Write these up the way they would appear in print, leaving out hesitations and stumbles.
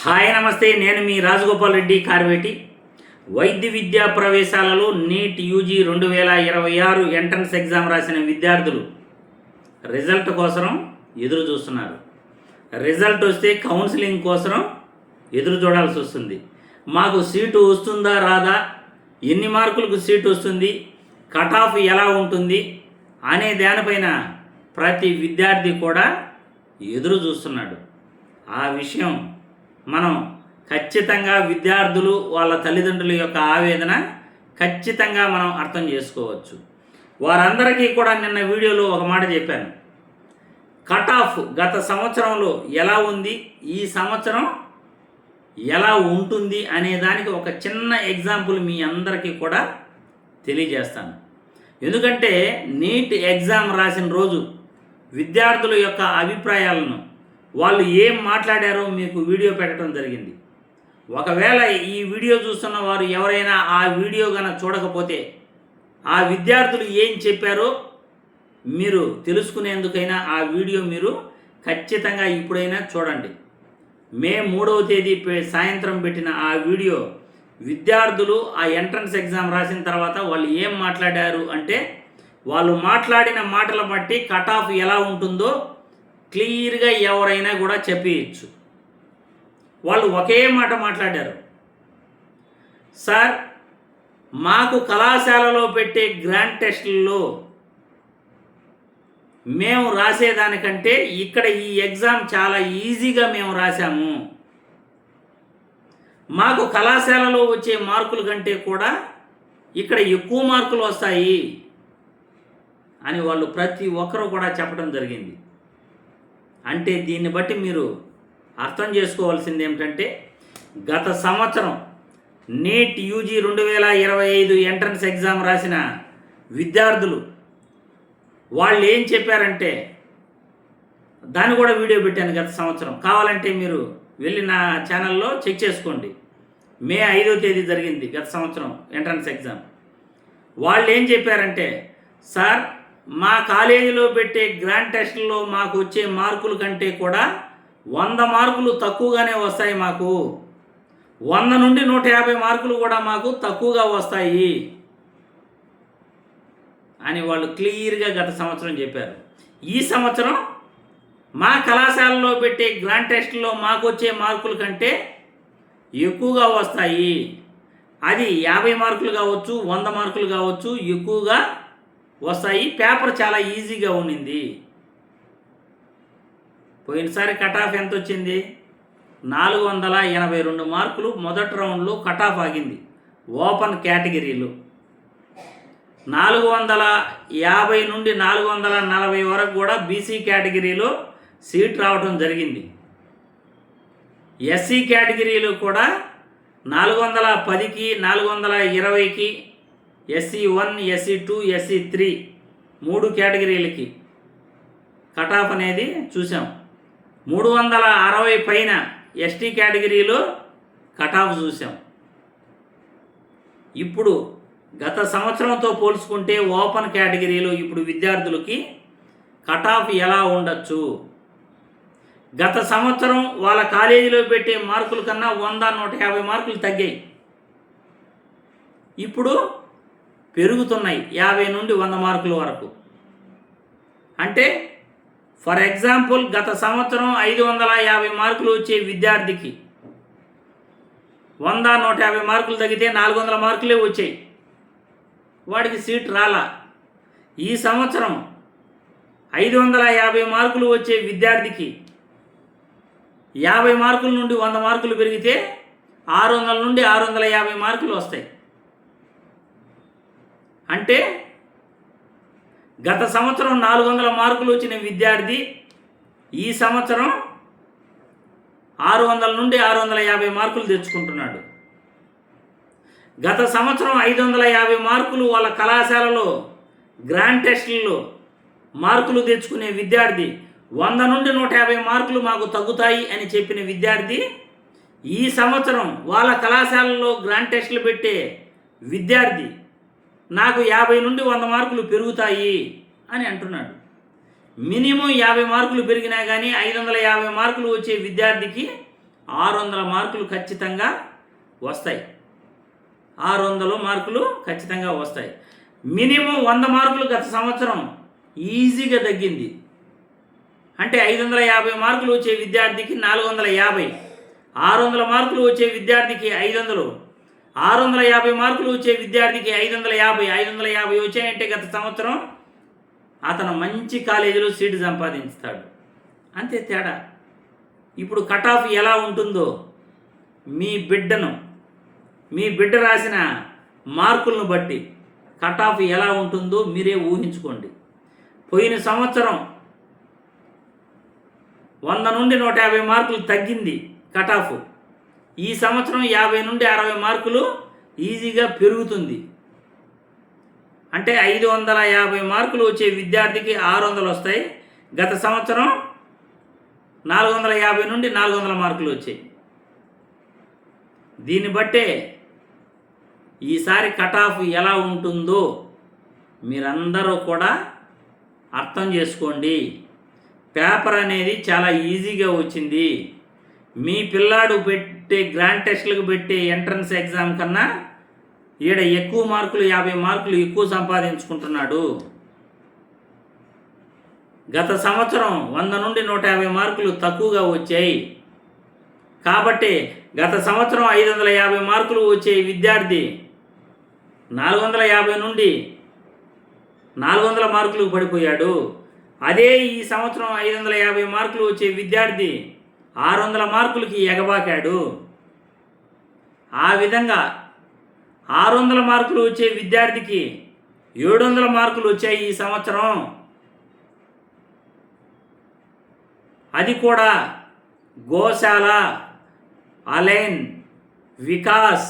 Hi నమస్తే, నేను మీ రాజగోపాల్ రెడ్డి కార్వేటి. వైద్య విద్యా ప్రవేశాలలో నీట్ యూజీ 2026 ఎంట్రన్స్ ఎగ్జామ్ రాసిన విద్యార్థులు రిజల్ట్ కోసం ఎదురు చూస్తున్నారు. రిజల్ట్ వస్తే కౌన్సిలింగ్ కోసం ఎదురు చూడాల్సి వస్తుంది. మాకు సీటు వస్తుందా రాదా, ఎన్ని మార్కులకు సీటు వస్తుంది, కట్ ఆఫ్ ఎలా ఉంటుంది అనే దానిపైన ప్రతి విద్యార్థి కూడా ఎదురు చూస్తున్నాడు. ఆ విషయం మనం ఖచ్చితంగా విద్యార్థులు వాళ్ళ తల్లిదండ్రుల యొక్క ఆవేదన ఖచ్చితంగా మనం అర్థం చేసుకోవచ్చు. వారందరికీ కూడా నిన్న వీడియోలో ఒక మాట చెప్పాను. కట్ ఆఫ్ గత సంవత్సరంలో ఎలా ఉంది, ఈ సంవత్సరం ఎలా ఉంటుంది అనే దానికి ఒక చిన్న ఎగ్జాంపుల్ మీ అందరికీ కూడా తెలియజేస్తాను. ఎందుకంటే నీట్ ఎగ్జామ్ రాసిన రోజు విద్యార్థుల యొక్క అభిప్రాయాలను, వాళ్ళు ఏం మాట్లాడారో మీకు వీడియో పెట్టడం జరిగింది. ఒకవేళ ఈ వీడియో చూస్తున్న వారు ఎవరైనా ఆ వీడియో కనుక చూడకపోతే ఆ విద్యార్థులు ఏం చెప్పారో మీరు తెలుసుకునేందుకైనా ఆ వీడియో మీరు ఖచ్చితంగా ఇప్పుడైనా చూడండి. మే 3వ తేదీ సాయంత్రం పెట్టిన ఆ వీడియో విద్యార్థులు ఆ ఎంట్రన్స్ ఎగ్జామ్ రాసిన తర్వాత వాళ్ళు ఏం మాట్లాడారు అంటే, వాళ్ళు మాట్లాడిన మాటల బట్టి కట్ ఆఫ్ ఎలా ఉంటుందో క్లియర్గా ఎవరైనా కూడా చెప్పేయచ్చు. వాళ్ళు ఒకే మాట మాట్లాడారు. సార్, మాకు కళాశాలలో పెట్టే గ్రాండ్ టెస్టుల్లో మేము రాసేదానికంటే ఇక్కడ ఈ ఎగ్జామ్ చాలా ఈజీగా మేము రాసాము. మాకు కళాశాలలో వచ్చే మార్కుల కంటే కూడా ఇక్కడ ఎక్కువ మార్కులు వస్తాయి అని వాళ్ళు ప్రతి ఒక్కరూ కూడా చెప్పడం జరిగింది. అంటే దీన్ని బట్టి మీరు అర్థం చేసుకోవాల్సింది ఏమిటంటే, గత సంవత్సరం నీట్ యూజీ 2025 ఎంట్రన్స్ ఎగ్జామ్ రాసిన విద్యార్థులు వాళ్ళు ఏం చెప్పారంటే, దాన్ని కూడా వీడియో పెట్టాను గత సంవత్సరం. కావాలంటే మీరు వెళ్ళి నా ఛానల్లో చెక్ చేసుకోండి. మే 5వ తేదీ జరిగింది గత సంవత్సరం ఎంట్రన్స్ ఎగ్జామ్. వాళ్ళు ఏం చెప్పారంటే, సార్, మా కాలేజీలో పెట్టే గ్రాండ్ టెస్టుల్లో మాకు వచ్చే మార్కుల కంటే కూడా 100 మార్కులు తక్కువగానే వస్తాయి. మాకు 100 నుండి 150 మార్కులు కూడా మాకు తక్కువగా వస్తాయి అని వాళ్ళు క్లియర్గా గత సంవత్సరం చెప్పారు. ఈ సంవత్సరం మా కళాశాలలో పెట్టే గ్రాండ్ టెస్టుల్లో మాకు వచ్చే మార్కుల కంటే ఎక్కువగా వస్తాయి. అది 50 మార్కులు కావచ్చు, 100 మార్కులు కావచ్చు, ఎక్కువగా వస్తాయి. పేపర్ చాలా ఈజీగా ఉండింది. పోయినసారి కట్ ఆఫ్ ఎంత వచ్చింది? 482 మార్కులు మొదటి రౌండ్లో కట్ ఆఫ్ ఆగింది ఓపెన్ కేటగిరీలో. 450 నుండి 440 వరకు కూడా బీసీ కేటగిరీలో సీట్ రావడం జరిగింది. ఎస్సీ కేటగిరీలో కూడా 410కి 420కి SC1, SC2, SC3 3 కేటగిరీలకి cut off అనేది చూసాం. 360 పైన ఎస్టీ కేటగిరీలో కట్ ఆఫ్ చూసాం. ఇప్పుడు గత సంవత్సరంతో పోల్చుకుంటే ఓపెన్ కేటగిరీలో ఇప్పుడు విద్యార్థులకి కట్ ఆఫ్ ఎలా ఉండొచ్చు? గత సంవత్సరం వాళ్ళ కాలేజీలో పెట్టే మార్కుల కన్నా 100-150 మార్కులు తగ్గాయి. ఇప్పుడు పెరుగుతున్నాయి 50 నుండి 100 మార్కుల వరకు. అంటే ఫర్ ఎగ్జాంపుల్, గత సంవత్సరం 550 మార్కులు వచ్చే విద్యార్థికి 100-150 మార్కులు తగ్గితే 400 మార్కులే వచ్చాయి, వాడికి సీట్ రాలా. ఈ సంవత్సరం 550 మార్కులు వచ్చే విద్యార్థికి 50 మార్కుల నుండి 100 మార్కులు పెరిగితే 600 నుండి 650 మార్కులు వస్తాయి. అంటే గత సంవత్సరం 400 మార్కులు వచ్చిన విద్యార్థి ఈ సంవత్సరం 600 నుండి 650 మార్కులు తెచ్చుకుంటున్నాడు. గత సంవత్సరం 550 మార్కులు వాళ్ళ కళాశాలలో గ్రాండ్ టెస్టుల్లో మార్కులు తెచ్చుకునే విద్యార్థి 100 నుండి 150 మార్కులు మాకు తగ్గుతాయి అని చెప్పిన విద్యార్థి ఈ సంవత్సరం వాళ్ళ కళాశాలలో గ్రాండ్ టెస్టులు పెట్టే విద్యార్థి నాకు 50 నుండి 100 మార్కులు పెరుగుతాయి అని అంటున్నాడు. మినిమం 50 మార్కులు పెరిగినా కానీ 550 మార్కులు వచ్చే విద్యార్థికి 600 మార్కులు ఖచ్చితంగా వస్తాయి. 600 మార్కులు ఖచ్చితంగా వస్తాయి. మినిమం 100 మార్కులు గత సంవత్సరం ఈజీగా తగ్గింది. అంటే 550 మార్కులు వచ్చే విద్యార్థికి 450, 600 మార్కులు వచ్చే విద్యార్థికి 500, 650 మార్కులు వచ్చే విద్యార్థికి 550, 550 వచ్చాయంటే గత సంవత్సరం అతను మంచి కాలేజీలో సీటు సంపాదించుతాడు. అంతే తేడా. ఇప్పుడు కట్ ఆఫ్ ఎలా ఉంటుందో మీ బిడ్డ రాసిన మార్కులను బట్టి కట్ ఆఫ్ ఎలా ఉంటుందో మీరే ఊహించుకోండి. పోయిన సంవత్సరం 100 నుండి 150 మార్కులు తగ్గింది కట్ ఆఫ్. ఈ సంవత్సరం 50 నుండి 60 మార్కులు ఈజీగా పెరుగుతుంది. అంటే 550 మార్కులు వచ్చే విద్యార్థికి 600 వస్తాయి. గత సంవత్సరం 450 నుండి 400 మార్కులు వచ్చాయి. దీన్ని బట్టే ఈసారి కట్ ఆఫ్ ఎలా ఉంటుందో మీరందరూ కూడా అర్థం చేసుకోండి. పేపర్ అనేది చాలా ఈజీగా వచ్చింది. మీ పిల్లాడు పెట్టే గ్రాండ్ టెస్ట్లకు పెట్టే ఎంట్రన్స్ ఎగ్జామ్ కన్నా ఈడ ఎక్కువ మార్కులు 50 మార్కులు ఎక్కువ సంపాదించుకుంటున్నాడు. గత సంవత్సరం 100 నుండి 150 మార్కులు తక్కువగా వచ్చాయి. కాబట్టి గత సంవత్సరం 550 మార్కులు వచ్చే విద్యార్థి 450 నుండి 400 మార్కులకు పడిపోయాడు. అదే ఈ సంవత్సరం 550 మార్కులు వచ్చే విద్యార్థి 600 మార్కులకి ఎగబాకాడు. ఆ విధంగా 600 మార్కులు వచ్చే విద్యార్థికి 700 మార్కులు వచ్చాయి ఈ సంవత్సరం. అది కూడా గోశాల, అలైన్, వికాస్,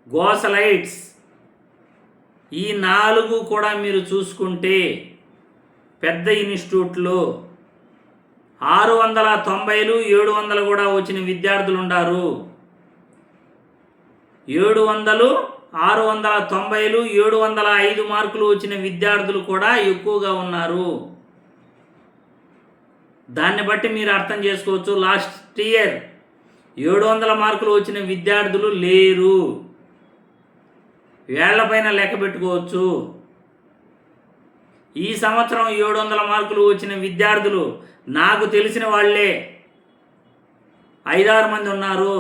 గోసలైట్స్ ఈ 4 కూడా మీరు చూసుకుంటే పెద్ద ఇన్స్టిట్యూట్లు 690, 700 కూడా వచ్చిన విద్యార్థులు ఉన్నారు. 700, 690, 705 మార్కులు వచ్చిన విద్యార్థులు కూడా ఎక్కువగా ఉన్నారు. దాన్ని బట్టి మీరు అర్థం చేసుకోవచ్చు. లాస్ట్ ఇయర్ 700 మార్కులు వచ్చిన విద్యార్థులు లేరు. వేళ్లపైన లెక్క పెట్టుకోవచ్చు. ఈ సంవత్సరం 700 మార్కులు వచ్చిన విద్యార్థులు నాకు తెలిసిన వాళ్ళే 5-6 మంది ఉన్నారు.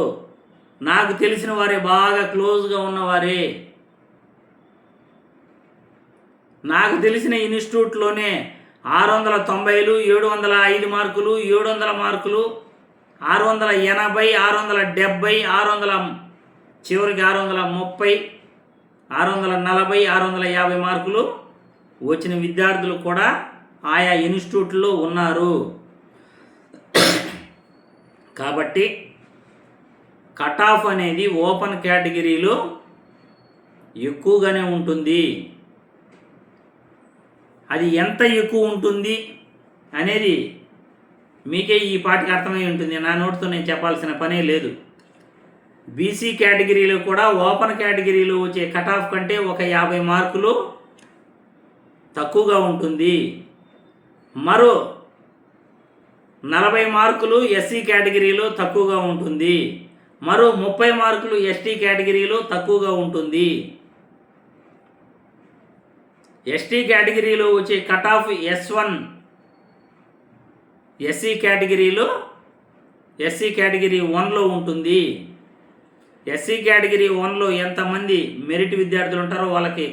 నాకు తెలిసిన వారే, బాగా క్లోజ్గా ఉన్నవారే. నాకు తెలిసిన ఇన్స్టిట్యూట్లోనే 690, 705 మార్కులు, 700 మార్కులు, 680, 670, 600 చివరికి 630, 640, 650 మార్కులు వచ్చిన విద్యార్థులు కూడా ఆయా ఇన్స్టిట్యూట్లో ఉన్నారు. కాబట్టి కట్ ఆఫ్ అనేది ఓపెన్ కేటగిరీలో ఎక్కువగానే ఉంటుంది. అది ఎంత ఎక్కువ ఉంటుంది అనేది మీకే ఈ పాటికి అర్థమై ఉంటుంది. నా నోటితో నేను చెప్పాల్సిన పనే లేదు. బీసీ కేటగిరీలో కూడా ఓపెన్ కేటగిరీలో వచ్చే కట్ ఆఫ్ కంటే ఒక 50 మార్కులు తక్కువగా ఉంటుంది. మరో 40 మార్కులు ఎస్సీ కేటగిరీలో తక్కువగా ఉంటుంది. మరో 30 మార్కులు ఎస్టీ కేటగిరీలో తక్కువగా ఉంటుంది. ఎస్టీ కేటగిరీలో వచ్చే cut off S1 SC category 1లో ఉంటుంది. ఎస్సీ కేటగిరీ 1లో ఎంతమంది మెరిట్ విద్యార్థులు ఉంటారో వాళ్ళకి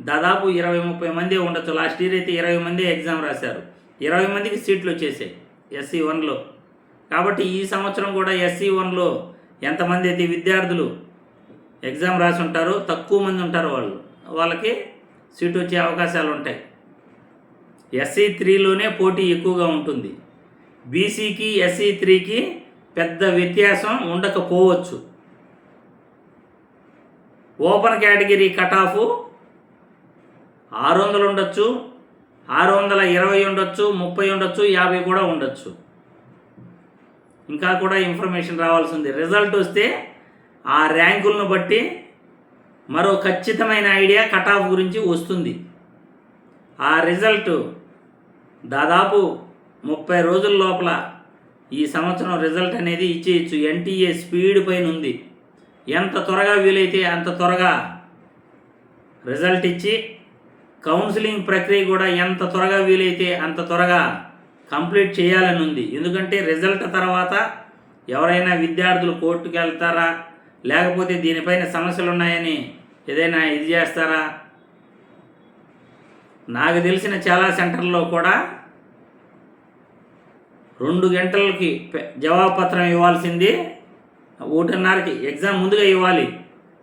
దాదాపు 20-30 మంది ఉండొచ్చు. లాస్ట్ ఇయర్ అయితే 20 మంది ఎగ్జామ్ రాశారు. 20 మందికి సీట్లు వచ్చేసాయి ఎస్సీ 1లో. కాబట్టి ఈ సంవత్సరం కూడా ఎస్సీ 1లో ఎంతమంది అయితే విద్యార్థులు ఎగ్జామ్ రాసి ఉంటారో తక్కువ మంది ఉంటారు. వాళ్ళకి సీటు వచ్చే అవకాశాలు ఉంటాయి. ఎస్సీ 3లోనే పోటీ ఎక్కువగా ఉంటుంది. బీసీకి ఎస్సీ 3కి పెద్ద వ్యత్యాసం ఉండకపోవచ్చు. ఓపెన్ కేటగిరీ కట్ ఆఫ్ 600 ఉండొచ్చు, 620 ఉండొచ్చు, 30 ఉండొచ్చు, 50 కూడా ఉండొచ్చు. ఇంకా కూడా ఇన్ఫర్మేషన్ రావాల్సి ఉంది. రిజల్ట్ వస్తే ఆ ర్యాంకులను బట్టి మరో ఖచ్చితమైన ఐడియా కట్ ఆఫ్ గురించి వస్తుంది. ఆ రిజల్ట్ దాదాపు 30 రోజుల లోపల ఈ సంవత్సరం రిజల్ట్ అనేది ఇచ్చేయచ్చు. ఎన్టీఏ స్పీడ్ పైన ఉంది. ఎంత త్వరగా వీలైతే అంత త్వరగా రిజల్ట్ ఇచ్చి కౌన్సిలింగ్ ప్రక్రియ కూడా ఎంత త్వరగా వీలైతే అంత త్వరగా కంప్లీట్ చేయాలని ఉంది. ఎందుకంటే రిజల్ట్ తర్వాత ఎవరైనా విద్యార్థులు కోర్టుకు వెళ్తారా, లేకపోతే దీనిపైన సమస్యలు ఉన్నాయని ఏదైనా ఇది చేస్తారా? నాకు తెలిసిన చాలా సెంటర్లో కూడా 2 గంటలకి జవాబు పత్రం ఇవ్వాల్సింది 1:30కి ఎగ్జామ్ ముందుగా ఇవ్వాలి.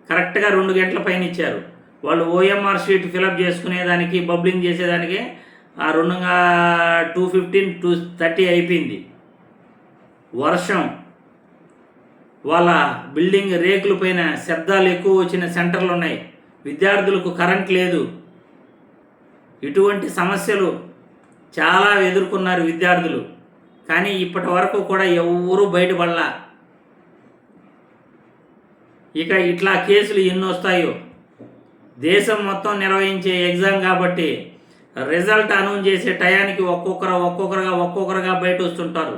కరెక్ట్గా 2 గంటల పైన ఇచ్చారు. వాళ్ళు ఓఎంఆర్ షీట్ ఫిలప్ చేసుకునేదానికి, బబ్లింగ్ చేసేదానికి ఆ 2:15 2:30 అయిపోయింది. వర్షం, వాళ్ళ బిల్డింగ్ రేకుల పైన శబ్దాలు ఎక్కువ వచ్చిన సెంటర్లు ఉన్నాయి. విద్యార్థులకు కరెంట్ లేదు. ఇటువంటి సమస్యలు చాలా ఎదుర్కొన్నారు విద్యార్థులు. కానీ ఇప్పటి వరకు కూడా ఎవరూ బయటపడలా. ఇక ఇట్లా కేసులు ఎన్ని వస్తాయో. దేశం మొత్తం నిర్వహించే ఎగ్జామ్ కాబట్టి రిజల్ట్ అనౌన్స్ చేసే టయానికి ఒక్కొక్కరుగా బయట వస్తుంటారు.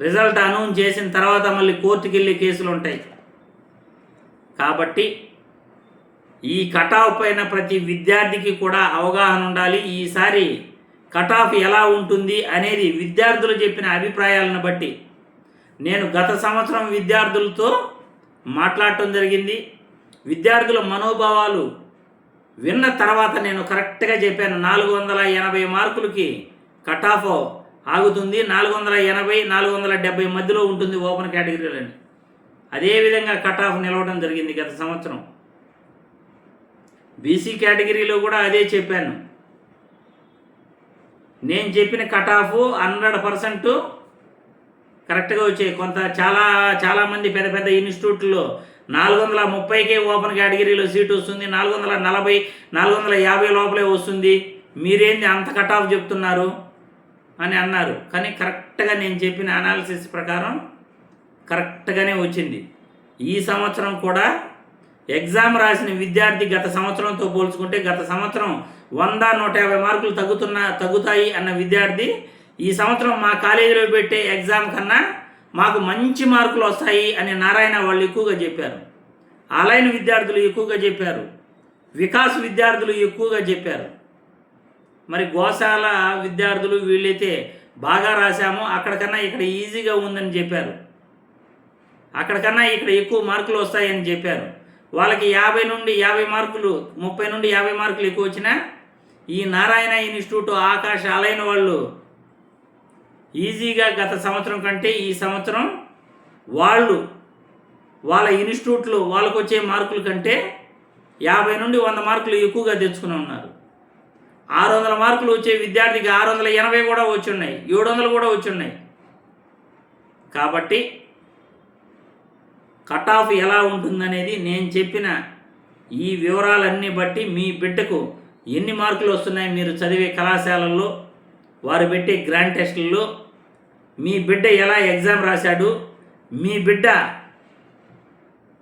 రిజల్ట్ అనౌన్స్ చేసిన తర్వాత మళ్ళీ కోర్టుకి వెళ్ళే కేసులు ఉంటాయి. కాబట్టి ఈ కటాఫ్ పైన ప్రతి విద్యార్థికి కూడా అవగాహన ఉండాలి. ఈసారి కటాఫ్ ఎలా ఉంటుంది అనేది విద్యార్థులు చెప్పిన అభిప్రాయాలను బట్టి నేను గత సంవత్సరం విద్యార్థులతో మాట్లాడటం జరిగింది. విద్యార్థుల మనోభావాలు విన్న తర్వాత నేను కరెక్ట్గా చెప్పాను. 480 మార్కులకి కటాఫ్ ఆగుతుంది. 480 470 మధ్యలో ఉంటుంది ఓపెన్ కేటగిరీలని. అదేవిధంగా కటాఫ్ నిలవడం జరిగింది గత సంవత్సరం. బీసీ కేటగిరీలో కూడా అదే చెప్పాను. నేను చెప్పిన కటాఫ్ 100% కరెక్ట్గా వచ్చాయి. చాలామంది పెద్ద పెద్ద ఇన్స్టిట్యూట్లో 430కే ఓపెన్ కేటగిరీలో సీట్ వస్తుంది, 440 450 లోపలే వస్తుంది. మీరేంది అంత కటాఫ్ చెప్తున్నారు అని అన్నారు. కానీ కరెక్ట్గా నేను చెప్పిన అనాలిసిస్ ప్రకారం కరెక్ట్గానే వచ్చింది. ఈ సంవత్సరం కూడా ఎగ్జామ్ రాసిన విద్యార్థి గత సంవత్సరంతో పోల్చుకుంటే గత సంవత్సరం 100 150 మార్కులు తగ్గుతాయి అన్న విద్యార్థి ఈ సంవత్సరం మా కాలేజీలో పెట్టే ఎగ్జామ్ కన్నా మాకు మంచి మార్కులు వస్తాయి అని నారాయణ వాళ్ళు ఎక్కువగా చెప్పారు. ఆలైన విద్యార్థులు ఎక్కువగా చెప్పారు. వికాస్ విద్యార్థులు ఎక్కువగా చెప్పారు. మరి గోశాల విద్యార్థులు వీళ్ళైతే బాగా రాశాము, అక్కడికన్నా ఇక్కడ ఈజీగా ఉందని చెప్పారు. అక్కడికన్నా ఇక్కడ ఎక్కువ మార్కులు వస్తాయని చెప్పారు. వాళ్ళకి 50 నుండి 50 మార్కులు 30 నుండి 50 మార్కులు ఎక్కువ వచ్చినా ఈ నారాయణ ఇన్స్టిట్యూట్ ఆకాశ ఆలైన వాళ్ళు ఈజీగా గత సంవత్సరం కంటే ఈ సంవత్సరం వాళ్ళ ఇన్స్టిట్యూట్లు వాళ్ళకు వచ్చే మార్కుల కంటే 50 నుండి 100 మార్కులు ఎక్కువగా తెచ్చుకుని ఉన్నారు. 600 మార్కులు వచ్చే విద్యార్థికి 680 కూడా వచ్చి ఉన్నాయి, 700 కూడా వచ్చి ఉన్నాయి. కాబట్టి కటాఫ్ ఎలా ఉంటుందనేది నేను చెప్పిన ఈ వివరాలన్నీ బట్టి మీ బిడ్డకు ఎన్ని మార్కులు వస్తున్నాయి మీరు చదివే కళాశాలల్లో, వారు పెట్టే గ్రాండ్ టెస్టుల్లో మీ బిడ్డ ఎలా ఎగ్జామ్ రాశాడు, మీ బిడ్డ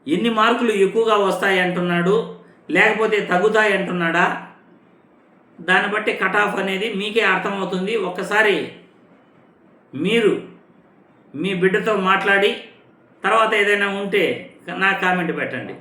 ఎన్ని మార్కులు ఎక్కువగా వస్తాయి అంటున్నాడు లేకపోతే తగ్గుతాయి అంటున్నాడా, దాన్ని బట్టి కటాఫ్ అనేది మీకే అర్థమవుతుంది. ఒక్కసారి మీరు మీ బిడ్డతో మాట్లాడి తర్వాత ఏదైనా ఉంటే నాకు కామెంట్ పెట్టండి.